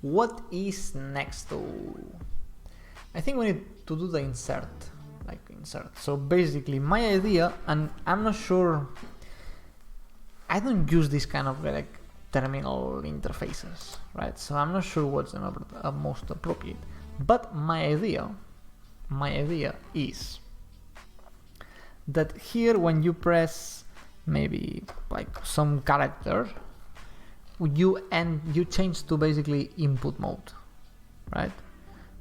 What is next though? I think we need to do the insert, like insert. So basically my idea, and I'm not sure, I don't use this kind of like terminal interfaces, right? So I'm not sure what's the most appropriate, but my idea is that here when you press maybe like some character, you change to basically input mode, right?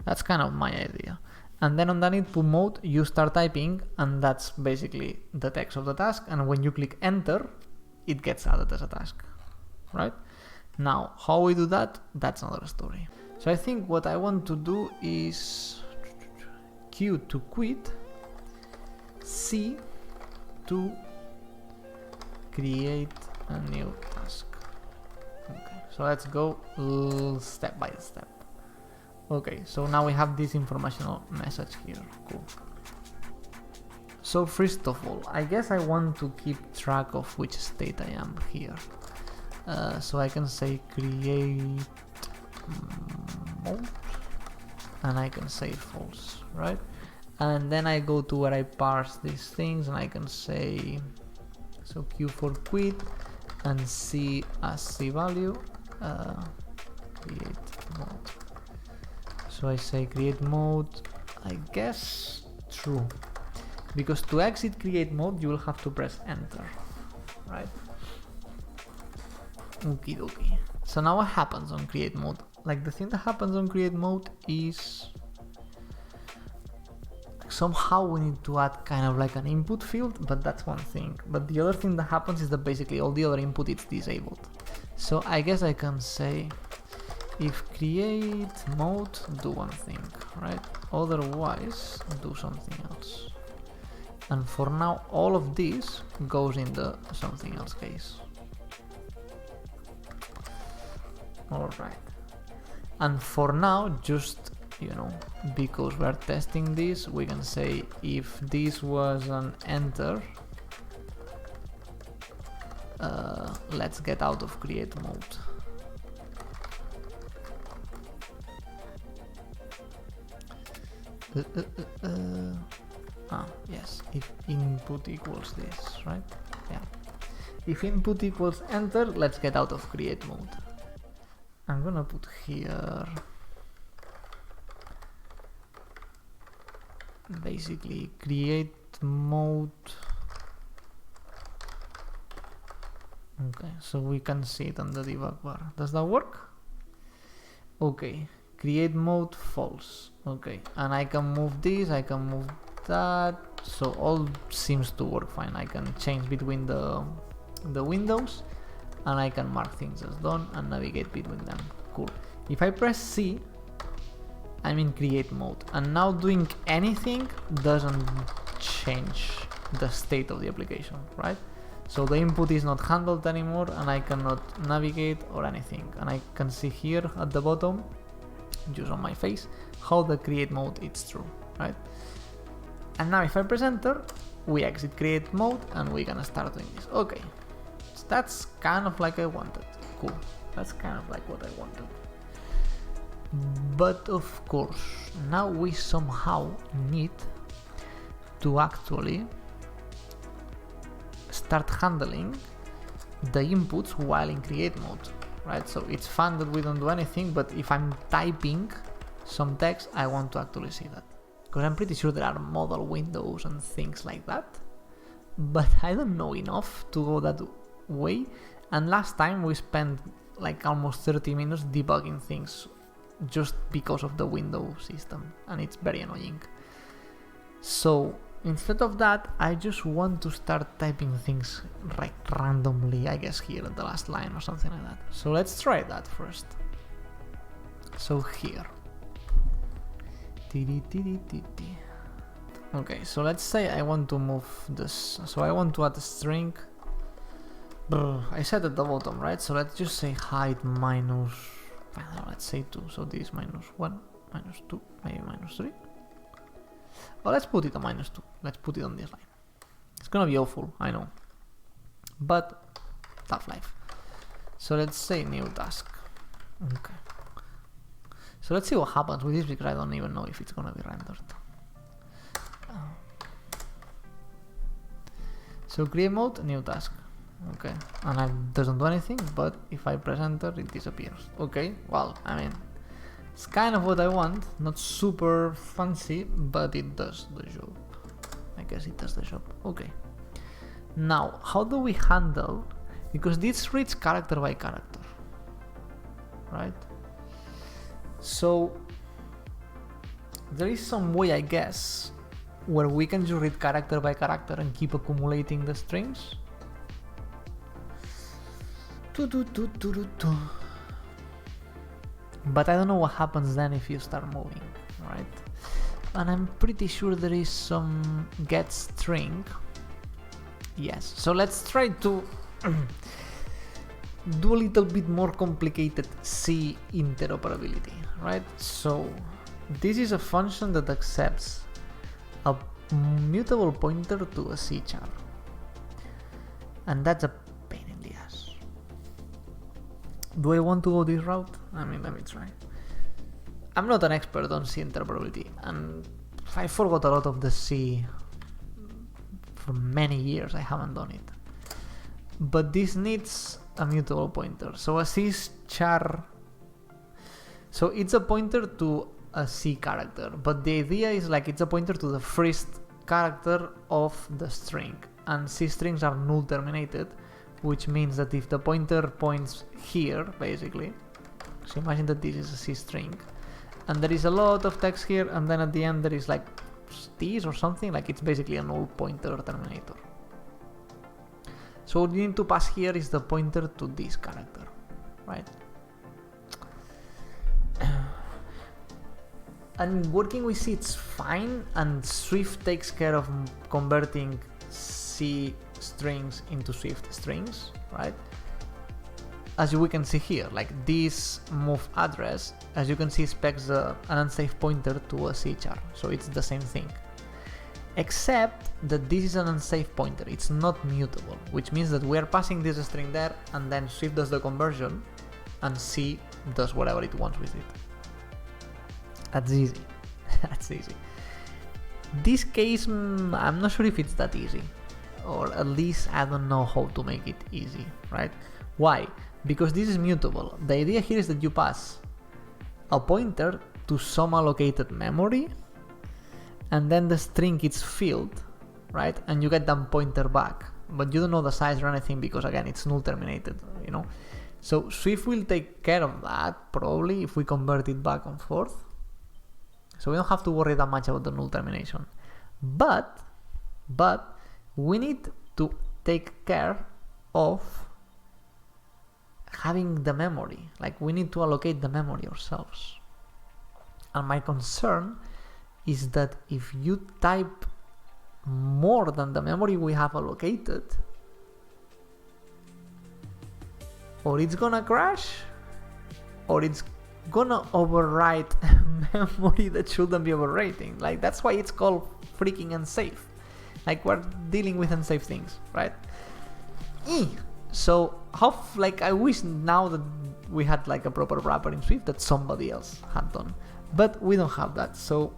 That's kind of my idea. And then on that input mode, you start typing, and that's basically the text of the task. And when you click enter, it gets added as a task, right? Now, how we do that, that's another story. So I think what I want to do is Q to quit, C to create a new task. Okay, so let's go step by step. Okay, so now we have this informational message here. Cool. So first of all, I guess I want to keep track of which state I am here. So I can say create mode, and I can say false, right? And then I go to where I parse these things, and I can say, so Q for quit, and C as C value, create mode. So I say create mode, I guess true, because to exit create mode you will have to press enter, right? Okie dokie. So now what happens on create mode? Like the thing that happens on create mode is somehow we need to add kind of like an input field, but that's one thing. But the other thing that happens is that basically all the other input is disabled. So I guess I can say if create mode, do one thing, right? Otherwise, do something else. And for now, all of this goes in the something else case. Alright. And for now, just, you know, because we're testing this, we can say if this was an enter, let's get out of create mode. Yes, if input equals this, right? Yeah. If input equals enter, let's get out of create mode. I'm gonna put here basically create mode. Okay, so we can see it on the debug bar. Does that work? Okay, create mode false. Okay, and I can move this, I can move that, so all seems to work fine. I can change between the windows, and I can mark things as done and navigate between them. Cool. If I press C, I'm in create mode, and now doing anything doesn't change the state of the application, right? So the input is not handled anymore, and I cannot navigate or anything. And I can see here at the bottom, just on my face, how the create mode is true, right? And now if I press enter, we exit create mode, and we're gonna start doing this. Okay, so that's kind of like I wanted. Cool, that's kind of like what I wanted. But of course, now we somehow need to actually start handling the inputs while in create mode, right? So it's fun that we don't do anything, but if I'm typing some text, I want to actually see that, because I'm pretty sure there are modal windows and things like that, but I don't know enough to go that way. And last time we spent like almost 30 minutes debugging things just because of the window system, and it's very annoying. So instead of that, I just want to start typing things like randomly, I guess here at the last line or something like that. So let's try that first. So here. Okay, so let's say I want to move this. So I want to add a string. I said at the bottom, right? So let's just say height minus, let's say 2. So this minus 1, minus 2, maybe minus 3. Well, let's put it on minus 2. Let's put it on this line. It's gonna be awful, I know, but tough life. So let's say new task. Okay, So let's see what happens with this, because I don't even know if it's gonna be rendered. So create mode, new task. Okay, and it doesn't do anything, but if I press enter, it disappears. Okay, well, I mean, it's kind of what I want. Not super fancy, but it does the job. I guess it does the job. Okay. Now, how do we handle, because this reads character by character, right? So there is some way, I guess, where we can just read character by character and keep accumulating the strings. But I don't know what happens then if you start moving, right? And I'm pretty sure there is some get string. Yes, so let's try to do a little bit more complicated C interoperability, right? So this is a function that accepts a mutable pointer to a C char, and that's a pain in the ass. Do I want to go this route? I mean, let me try. I'm not an expert on C interoperability, and I forgot a lot of the C. For many years I haven't done it, but this needs a mutable pointer. So a C char, so it's a pointer to a C character, but the idea is like it's a pointer to the first character of the string, and C strings are null terminated, which means that if the pointer points here, basically, so imagine that this is a C string and there is a lot of text here, and then at the end there is like this or something, like it's basically a null pointer terminator. So what you need to pass here is the pointer to this character, right? And working with C it's fine, and Swift takes care of converting C strings into Swift strings, right? As we can see here, like this move address, as you can see, specs an unsafe pointer to a C char, so it's the same thing. Except that this is an unsafe pointer, it's not mutable, which means that we are passing this string there, and then Swift does the conversion, and C does whatever it wants with it. That's easy. That's easy. This case, I'm not sure if it's that easy, or at least I don't know how to make it easy, right? Why? Because this is mutable. The idea here is that you pass a pointer to some allocated memory, and then the string is filled, right? And you get that pointer back, but you don't know the size or anything because again it's null terminated, you know? So Swift will take care of that probably if we convert it back and forth. So we don't have to worry that much about the null termination. But we need to take care of having the memory, like we need to allocate the memory ourselves. And my concern is that if you type more than the memory we have allocated, or it's gonna crash, or it's gonna overwrite memory that shouldn't be overwriting. Like that's why it's called freaking unsafe. Like we're dealing with unsafe things, right? So like I wish now that we had like a proper wrapper in Swift that somebody else had done, but we don't have that. So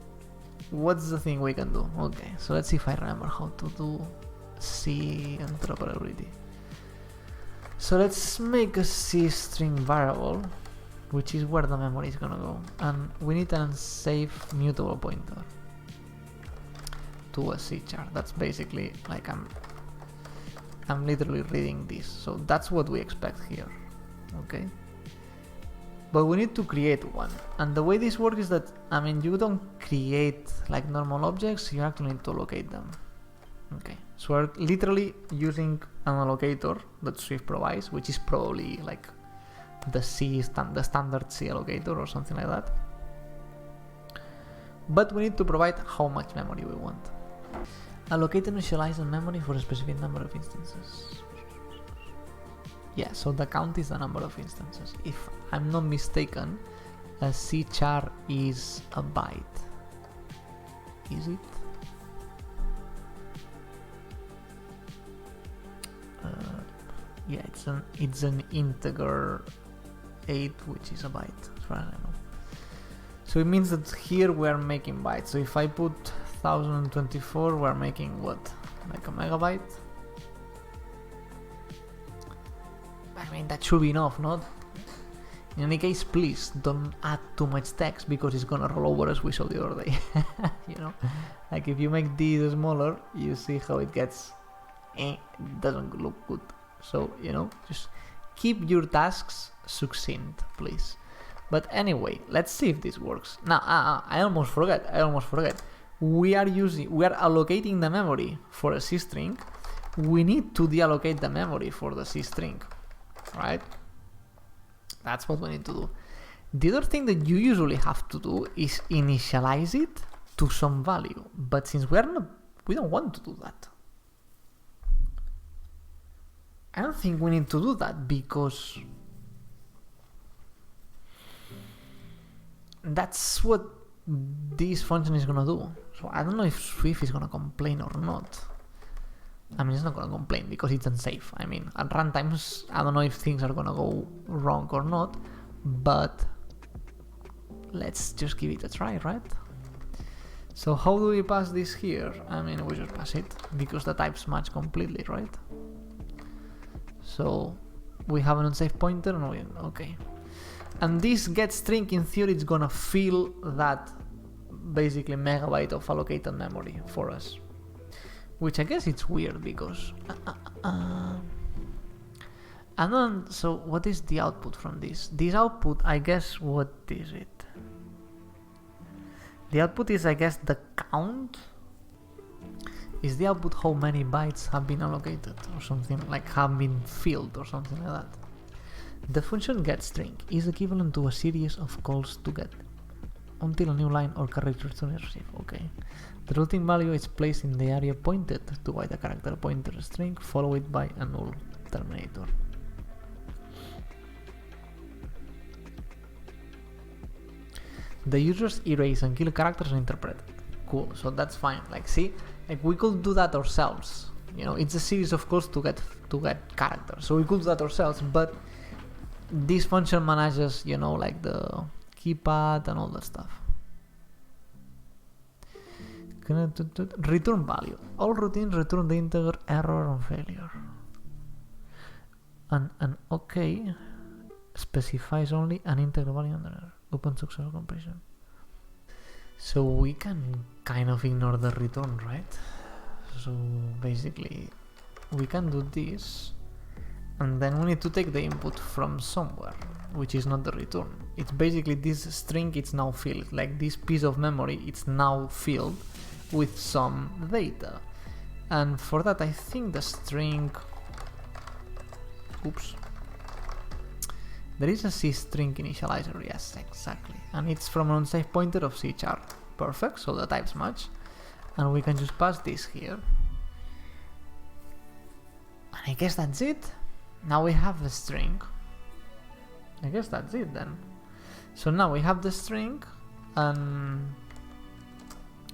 what's the thing we can do? Okay, so let's see if I remember how to do C interoperability. So let's make a C string variable, which is where the memory is gonna go, and we need an unsafe mutable pointer to a C char. That's basically like I'm literally reading this, so that's what we expect here, okay? But we need to create one, and the way this works is that, I mean, you don't create like normal objects, you actually need to allocate them. Okay, so we're literally using an allocator that Swift provides, which is probably like the standard C allocator or something like that. But we need to provide how much memory we want. Allocate initialized memory for a specific number of instances. Yeah, so the count is the number of instances. If I'm not mistaken, a C char is a byte. Is it? Yeah, it's an integer 8, which is a byte, as far as I know. So it means that here we are making bytes. So if I put 1024, we're making what? Like a megabyte? I mean, that should be enough, not? In any case, please don't add too much text because it's gonna roll over as we saw the other day. You know, like if you make this smaller, you see how it gets, it doesn't look good. So, you know, just keep your tasks succinct, please. But anyway, let's see if this works. Now, I almost forget. We are allocating the memory for a C string. We need to deallocate the memory for the C string, right? That's what we need to do. The other thing that you usually have to do is initialize it to some value. But since we don't want to do that. I don't think we need to do that because that's what this function is gonna do. So I don't know if Swift is gonna complain or not. I mean, it's not gonna complain because it's unsafe. I mean, at runtimes, I don't know if things are gonna go wrong or not, but let's just give it a try, right? So how do we pass this here? I mean, we just pass it because the types match completely, right? So we have an unsafe pointer and we, okay. And this get string, in theory, it's gonna fill that basically megabyte of allocated memory for us. Which I guess it's weird because and then, so what is the output from this? This output, I guess, what is it? The output is, I guess, the count. Is the output how many bytes have been allocated or something, like have been filled or something like that? The function getString is equivalent to a series of calls to get until a new line or character return is received. Okay. The routing value is placed in the area pointed to by the character pointer string, followed by a null terminator. The users erase and kill characters and interpret. Cool, so that's fine. Like, see, like we could do that ourselves. You know, it's a series of calls to get characters. So we could do that ourselves, but this function manages, you know, like the keypad and all that stuff. Return value. All routines return the integer error and failure. And okay specifies only an integer value and error upon successful completion. So we can kind of ignore the return, right? So basically we can do this, and then we need to take the input from somewhere, which is not the return. It's basically this string, it's now filled, like this piece of memory, it's now filled with some data. And for that, I think the string, oops, there is a C string initializer, yes, exactly. And it's from an unsafe pointer of C char. Perfect, so the types match. And we can just pass this here. And I guess that's it. Now we have the string. I guess that's it then. So now we have the string, and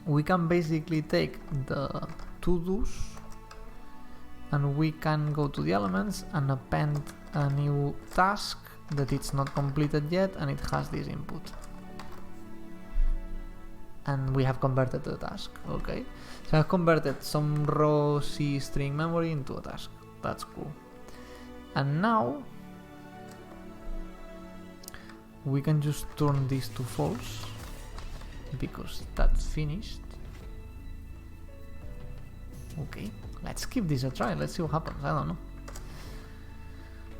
we can basically take the to-dos and we can go to the elements and append a new task that it's not completed yet, and it has this input. And we have converted the task, okay? So I've converted some raw C string memory into a task. That's cool. And now we can just turn this to false because that's finished. Okay, let's give this a try. Let's see what happens. I don't know.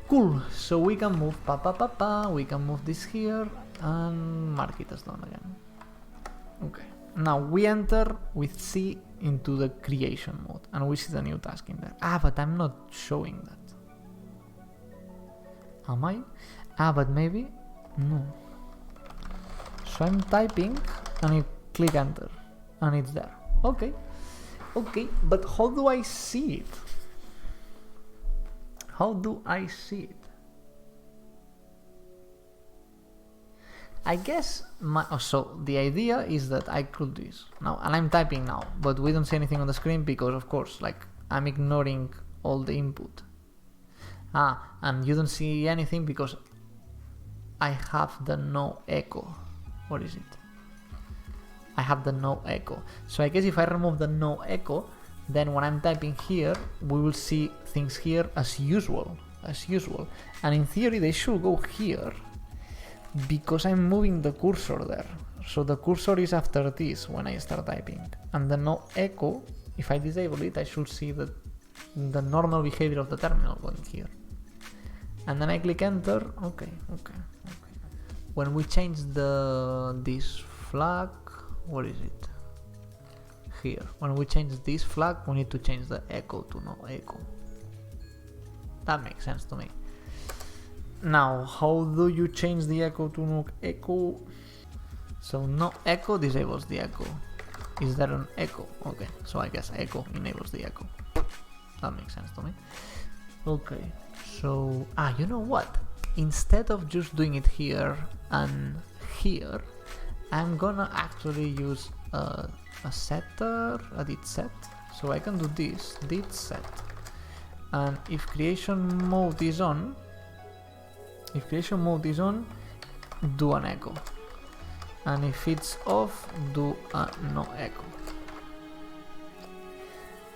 Cool. So we can move we can move this here and mark it as done again. Okay. Now we enter with C into the creation mode and we see the new task in there. But I'm not showing that. Am I? But maybe no. So I'm typing and you click enter and it's there. Okay. Okay, but how do I see it? How do I see it? I guess so the idea is that I could do this now, and I'm typing now, but we don't see anything on the screen because of course, like, I'm ignoring all the input. And you don't see anything because I have the no echo. What is it? I have the no echo. So I guess if I remove the no echo, then when I'm typing here, we will see things here as usual. And in theory, they should go here because I'm moving the cursor there. So the cursor is after this when I start typing. And the no echo, if I disable it, I should see the normal behavior of the terminal going here. And then I click enter. Okay. When we change this flag, where is it? Here. When we change this flag, we need to change the echo to no echo. That makes sense to me. Now, how do you change the echo to no echo? So no echo disables the echo. Is there an echo? Okay, so I guess echo enables the echo. That makes sense to me. Okay, so you know what? Instead of just doing it here and here, I'm gonna actually use a setter, a did set. So I can do this, did set. And if creation mode is on, do an echo. And if it's off, do a no echo.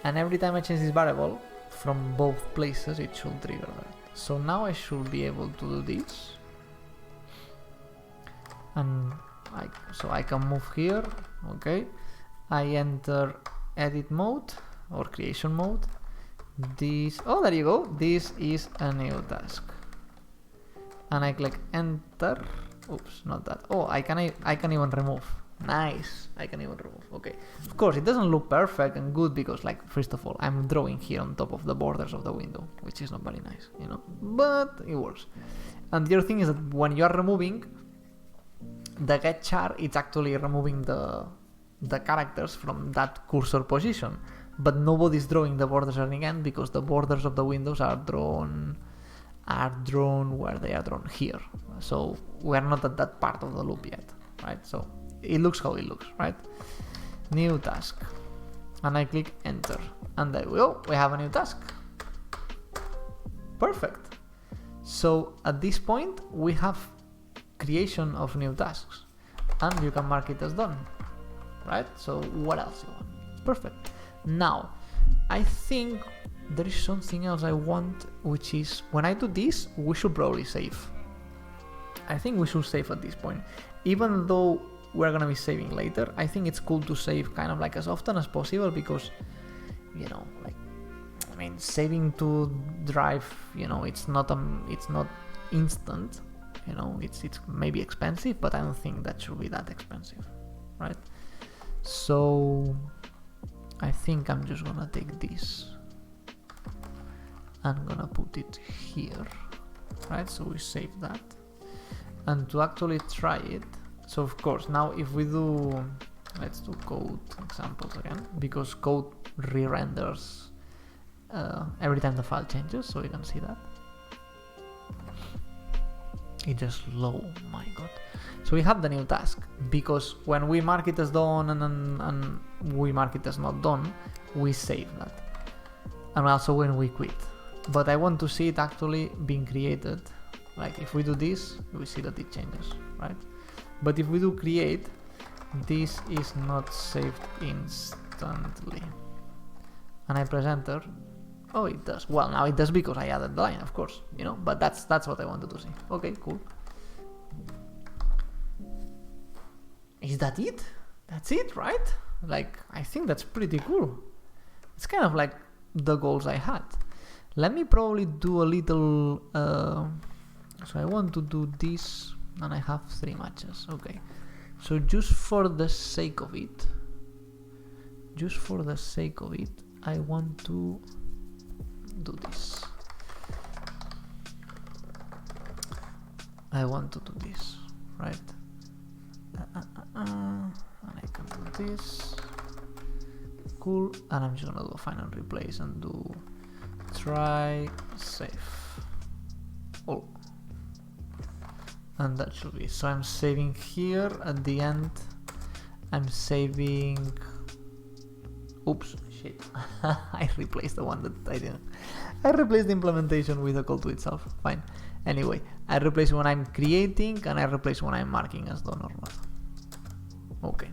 And every time I change this variable from both places, it should trigger that. So now I should be able to do this. And so I can move here, okay. I enter edit mode or creation mode. This, oh, there you go. This is a new task. And I click enter. Oops, not that. Oh, I can even remove. Nice. I can even remove. Okay. Of course, it doesn't look perfect and good because, like, first of all, I'm drawing here on top of the borders of the window, which is not very nice, you know. But it works. And the other thing is that when you are removing the get char, it's actually removing the characters from that cursor position. But nobody's drawing the borders again because the borders of the windows are drawn where they are drawn here. So we're not at that part of the loop yet, right? So it looks how it looks, right? New task. And I click enter. And there we go, we have a new task. Perfect. So at this point, we have creation of new tasks. And you can mark it as done, right? So what else you want? Perfect. Now, I think there is something else I want, which is when I do this, we should probably save. I think we should save at this point. Even though we're gonna be saving later, I think it's cool to save kind of like as often as possible because, you know, like, I mean, saving to drive, you know, it's not instant, you know, it's maybe expensive, but I don't think that should be that expensive, right? So I think I'm just gonna take this. I'm gonna put it here, right? So we save that. And to actually try it, so of course, now if we do, let's do code examples again, because code re-renders every time the file changes, so you can see that. It just low, my god. So we have the new task, because when we mark it as done and we mark it as not done, we save that. And also when we quit. But I want to see it actually being created. Like if we do this, we see that it changes, right? But if we do create, this is not saved instantly. And I press enter. Oh, it does. Well, now it does because I added the line, of course, you know, but that's what I wanted to see. Okay, cool. Is that it? That's it, right? Like, I think that's pretty cool. It's kind of like the goals I had. Let me probably do a little, so I want to do this, and I have 3 matches, okay. So just for the sake of it, I want to do this. I want to do this, right? And I can do this. Cool. And I'm just gonna do a find and replace and do try save. Oh. And that should be. So I'm saving here at the end. I'm saving. Oops, shit. I replaced the one that I didn't. I replaced the implementation with a call to itself. Fine. Anyway, I replace when I'm creating and I replace when I'm marking as done or not. Okay.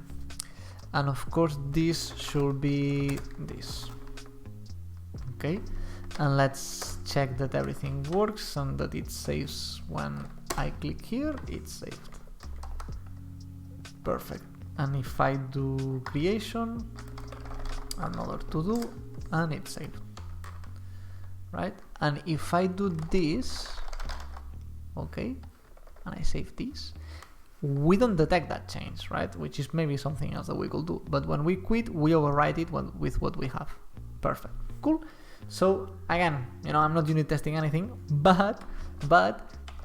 and of course this should be this. Okay, and let's check that everything works and that it saves when I click here. It's saved. Perfect. And if I do creation, another to do, and it's saved, right? And if I do this, okay, and I save this, we don't detect that change, right? Which is maybe something else that we could do. But when we quit, we override it with what we have. Perfect. Cool. So again, you know, I'm not unit testing anything, but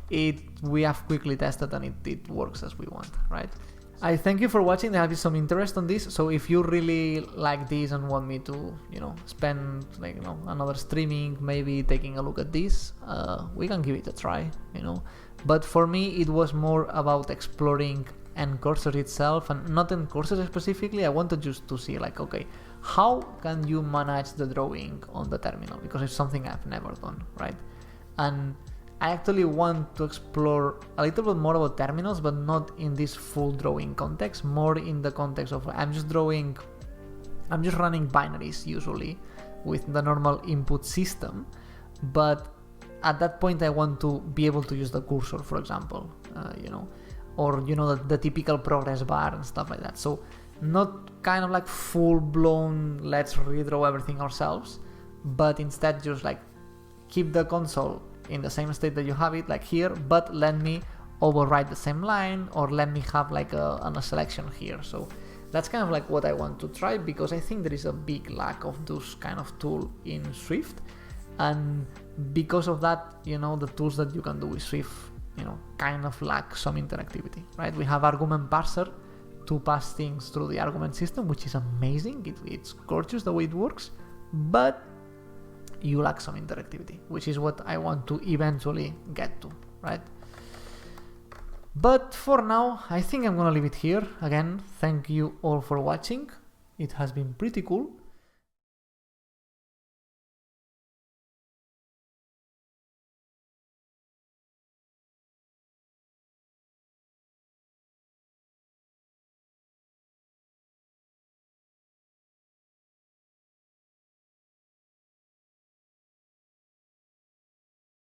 we have quickly tested and it works as we want, right? I thank you for watching. There have been some interest on this, so if you really like this and want me to, you know, spend like, you know, another streaming, maybe taking a look at this, we can give it a try, you know. But for me, it was more about exploring ncurses itself, and not ncurses specifically. I wanted just to see like, okay, how can you manage the drawing on the terminal, because it's something I've never done, right? And I actually want to explore a little bit more about terminals, but not in this full drawing context, more in the context of I'm just running binaries usually with the normal input system, but at that point I want to be able to use the cursor, for example, you know, or, you know, the typical progress bar and stuff like that. So not kind of like full-blown let's redraw everything ourselves, but instead just like keep the console in the same state that you have it, like here, but let me override the same line, or let me have like a selection here. So that's kind of like what I want to try, because I think there is a big lack of those kind of tool in Swift, and because of that, you know, the tools that you can do with Swift, you know, kind of lack some interactivity, right? We have argument parser to pass things through the argument system, which is amazing. It's gorgeous the way it works, but you lack some interactivity, which is what I want to eventually get to, right? But for now, I think I'm gonna leave it here. Again, thank you all for watching. It has been pretty cool.